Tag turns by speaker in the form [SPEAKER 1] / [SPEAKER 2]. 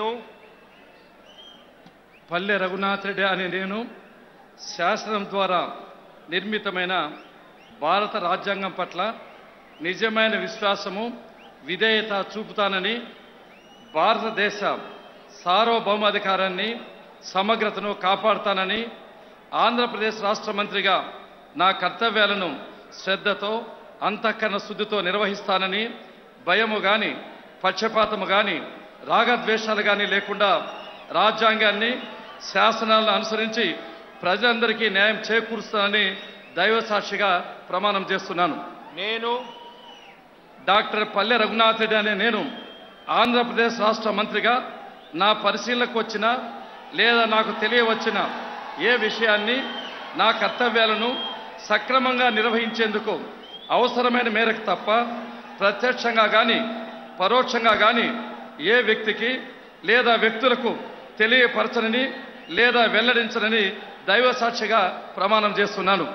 [SPEAKER 1] నేను
[SPEAKER 2] పల్లె రఘునాథ్ రెడ్డి అనే నేను శాసనం ద్వారా నిర్మితమైన భారత రాజ్యాంగం పట్ల నిజమైన విశ్వాసము విధేయత చూపుతానని భారతదేశ సార్వభౌమాధికారాన్ని సమగ్రతను కాపాడుతానని ఆంధ్రప్రదేశ్ రాష్ట్ర మంత్రిగా నా కర్తవ్యాలను శ్రద్ధతో అంతఃకరణ శుద్ధితో నిర్వహిస్తానని భయము గాని పక్షపాతము గాని రాగద్వేషాలు గాని లేకుండా రాజ్యాంగాన్ని శాసనాలను అనుసరించి ప్రజలందరికీ న్యాయం చేకూరుస్తానని దైవ సాక్షిగా ప్రమాణం చేస్తున్నాను.
[SPEAKER 1] నేను
[SPEAKER 2] డాక్టర్ పల్లె రఘునాథ్ రెడ్డి అనే నేను ఆంధ్రప్రదేశ్ రాష్ట్ర మంత్రిగా నా పరిశీలనకు వచ్చిన లేదా నాకు తెలియవచ్చిన ఏ విషయాన్ని నా కర్తవ్యాలను సక్రమంగా నిర్వహించేందుకు అవసరమైన మేరకు తప్ప ప్రత్యక్షంగా కానీ పరోక్షంగా కానీ ఏ వ్యక్తికి లేదా వ్యక్తులకు తెలియపరచనని లేదా వెల్లడించనని దైవ సాక్షిగా ప్రమాణం చేస్తున్నాను.